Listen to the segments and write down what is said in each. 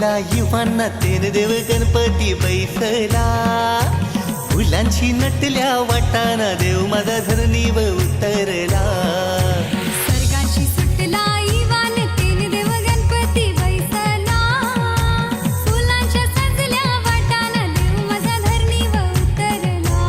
उठला युवांना तेन देव गणपती बैसला. फुलांची नटल्या वाटाना देव माझा धरणीव उतरला. स्वर्गाची सुटला इवान तेन देव गणपती बैसला. फुलांच्या सजल्या वाटाना देव माझा धरणीव उतरला.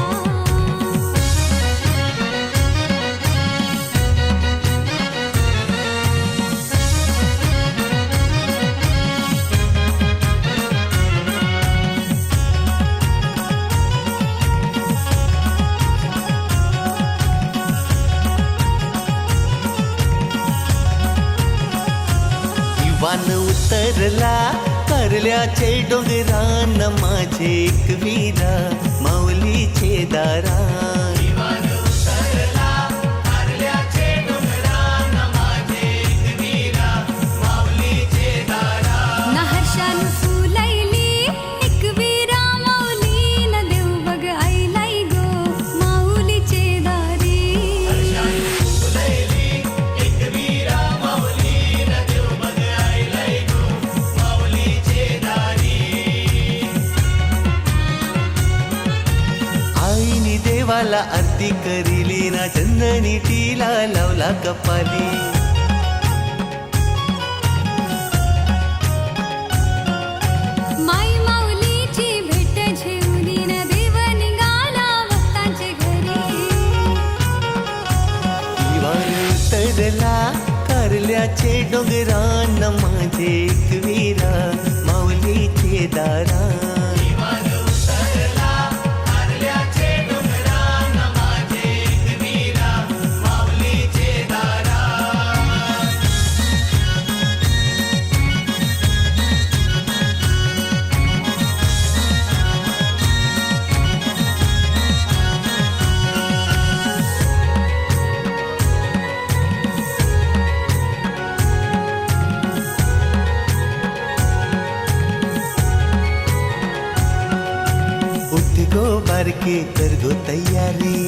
वान उतरला करल्याचे डोंगरान माझे एकवीरा माऊलीचे दारान. नहर्षान फुलैली एकवीरा माऊलीन देव बघ आईलाई गो माऊलीचे दारी. आईनी देवाला आरती करिली ना चंदनी टीला लावला कपाली. माई माऊलीची भेट घेऊनी न देव निघाला भक्तांचे घरी. वान उतरला करल्याचे डोंगरान माझे एकवीरा माऊलीचे दारान. उठ गो बारके कर गो तयारी.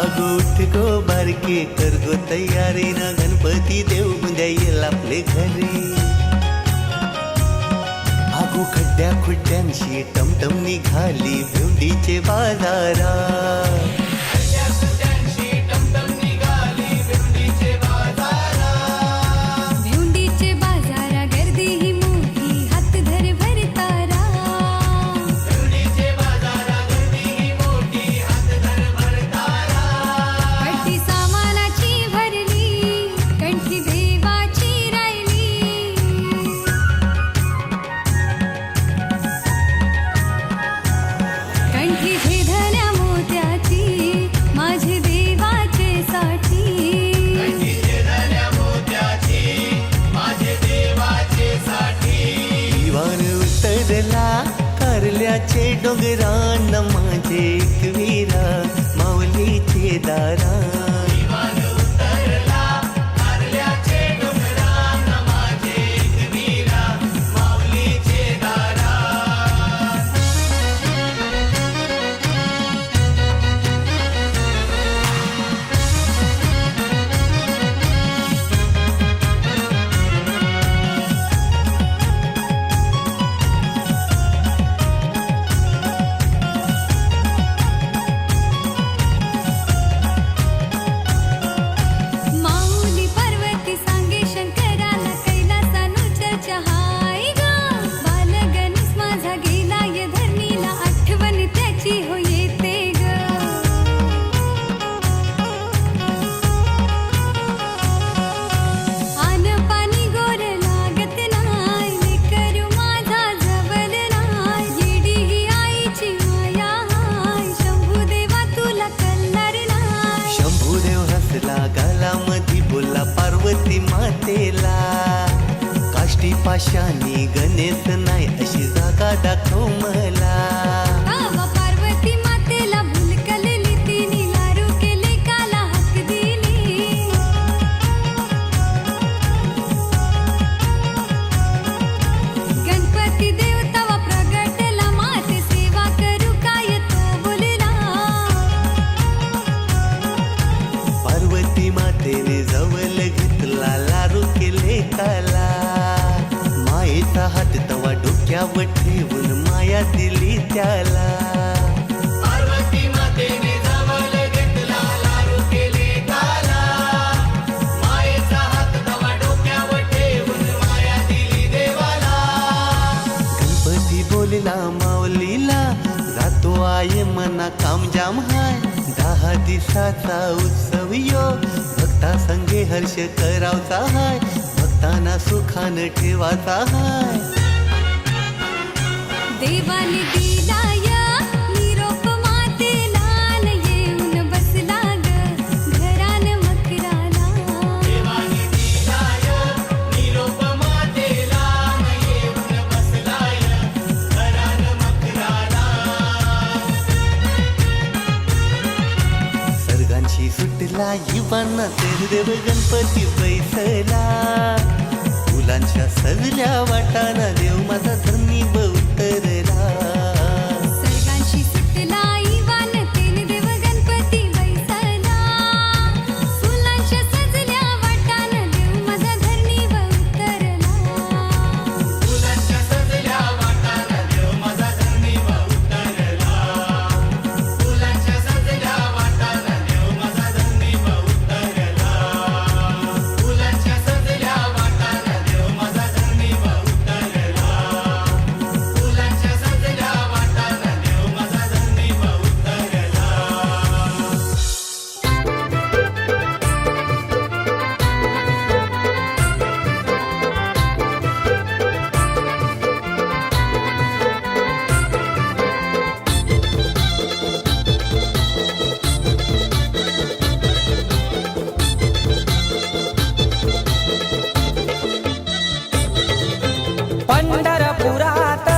अगो उठ गो बारके कर गो तयारी ना गणपती देव उद्या येईल आपले घरी. अगो खड्ड्या खुड्ड्यांशी टमटम निघाली भेंडीचे बाजारा. भेंडीचे बाजारा गर्दी ही मोठी हात धर भरतारा. पट्टी सामानाची भरली कंठी देवाची राहिली. कंठी भेदल्या मोत्याची माझे देवाचे साठी. दिवान उतरला करल्याचे डोंगरान माझे एकवीरा माऊलीचे दारान. माऊली पार्वती सांगे शंकराला कैलासानु चर्चा हाय ग. बाल गणेश माझा गेलाय धरणीला आठवण त्याची हो येते ग. आन पाणी गोर लागत नाय लेकरू माझा जवळ नाय. येडी ही आईची माया हाय शंभूदेवा तुला कल्लार नाय. शंभूदेव हसला गालामधी बोला पार्वती मातेला. काष्टी पाशानी गणेश नाही अशी जागा दाखव मला. बाबा पार्वती मातेला भुलकलेली तिने लारू केले काला हक दिली. गणपती देव तवा प्रगटला माते सेवा करू काय तो बोलला. पार्वती मातेने जवळ घेतला लारू केले काला. तामजाम हाय 10 दिवसाचा उत्सव यो भक्ता संगे हर्ष करावचा हाय भक्तांना सुखान ठेवाचा हाय देवाने दिलाय निरोप मातेला न येऊन बसला ग घरान मकराला देवाने दिलाय निरोप मातेला न येऊन बसलाय घरान मकराला सर्गांची सुटला युवांना तेर देव गणपती बैसला फुलांच्या सजल्या वाटाना देव माझा धर्मी उतरला सर्गांची सुटला इवान तेल देव गणपती बैसला फुलांच्या सजल्या वाटान देव माझा धरणी उतरला फुलांच्या सजल्या वाटान देव माझा धरणी उतरला फुलांच्या सजल्या वाटान देव माझा धरणी उतरला फुलांच्या सजल्या वाटान देव माझा धरणी उतरला फुलांच्या सजल्या वाटान देव माझा धरणी उतरला पंढरपुरात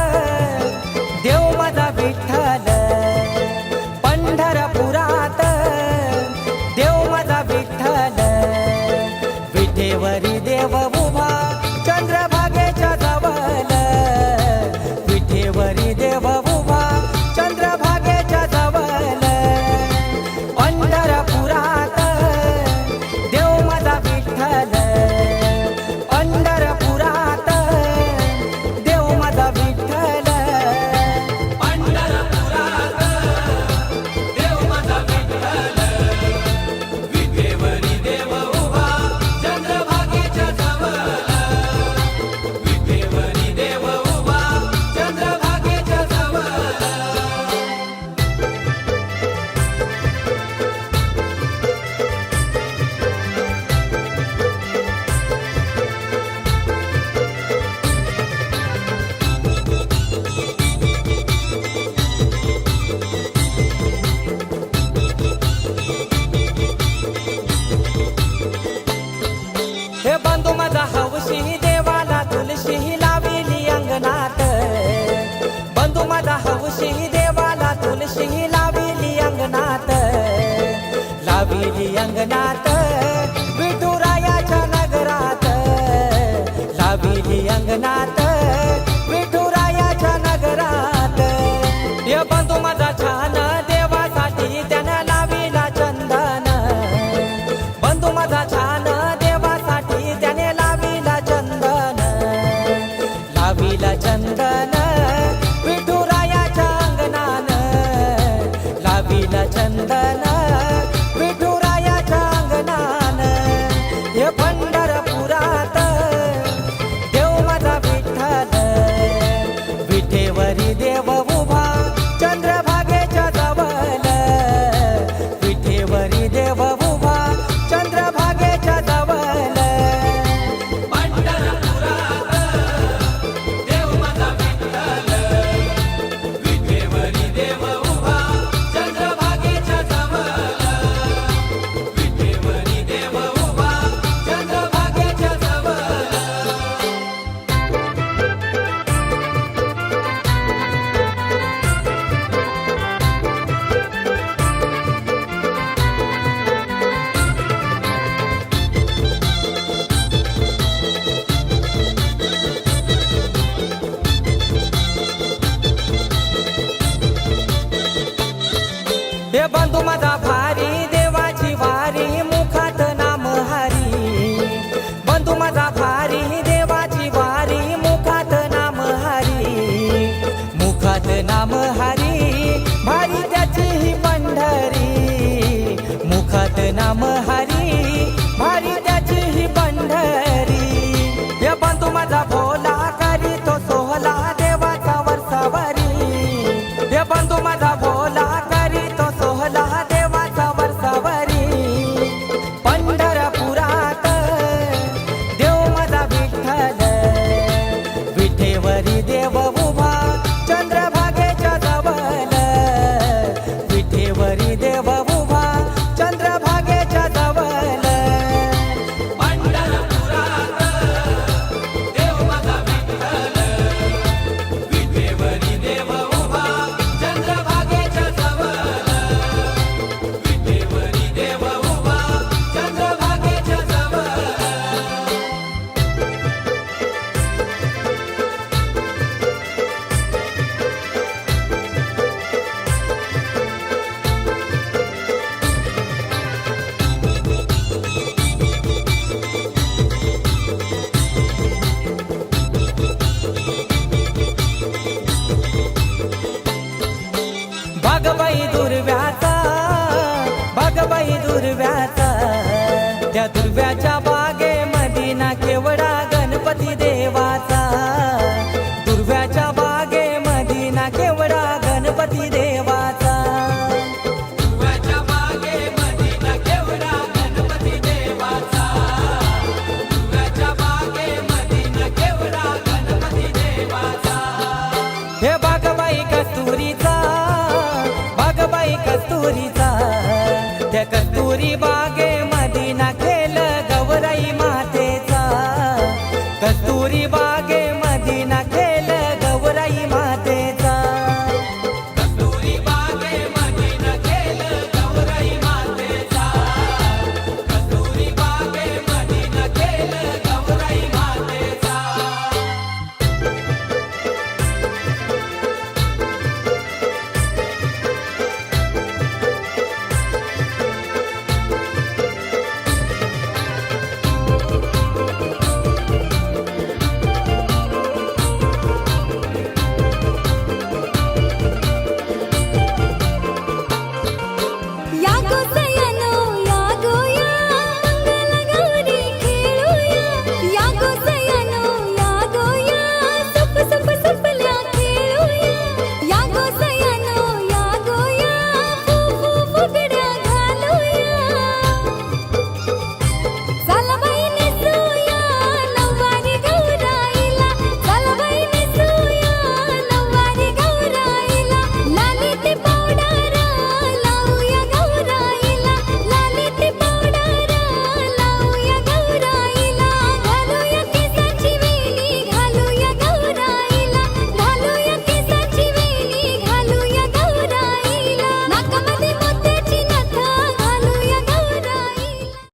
देव माझा विठ्ठल पंढरपुरात देव माझा विठ्ठल विठेवरी देव उभा चंद्रभागेच्या जवळ विठेवरी देव उभा चंद्रभागेच्या जवळ पंढरपुरात देव माझा विठ्ठल पंढरपुरात देव माझा विठ्ठल पंढरपुरात देव माझा विठ्ठल विठेवरी देव उभा चंद्रभागेच्या जवळ विठेवरी देव उभा चंद्रभागेच्या जवळ हे बंधू माझा हौशी देवाला तुलशी लाविली अंगणात बंधू माझा हौशी देवाला तुलशी लाविली अंगणात लाविली अंगणात विठुरायाच्या नगरात लाविली अंगणात विठुरायाच्या नगरात हे बंधू माझा छान देवासाठी त्यानं लाविला चंदन बंधू माझा छान देवासाठी त्याने लाविला चंदन लाविला चंदन विठुरायाच्या अंगणान लाविला चंदन विठुरायाच्या अंगणान हे पंढरपुरात देव माझा विठ्ठल विठेवरी देव उभा चंद्रभागेच्या जवळ विठेवरी देव उभा चंद्रभागेच्या जवळ पंढरपुरात देव माझा विठ्ठल विठेवरी देव उभा चंद्रभागेच्या जवळ विठेवरी देव उभा चंद्रभागेच्या जवळ हे बंधू माझा भारी देवाची वारी मुखात नाम हरी बंधू माझा भारी देवाची वारी मुखात नाम हरी मुखात नाम हरी भारी त्याची ही पंढरी मुखात नाम हरी भारी त्याची ही पंढरी हे बंधू माझा भोला करी तो सोहला देवाचा वर्षावरी हे बंधू माझा भोला करी दुर्व्याचा त्या दुर्व्याच्या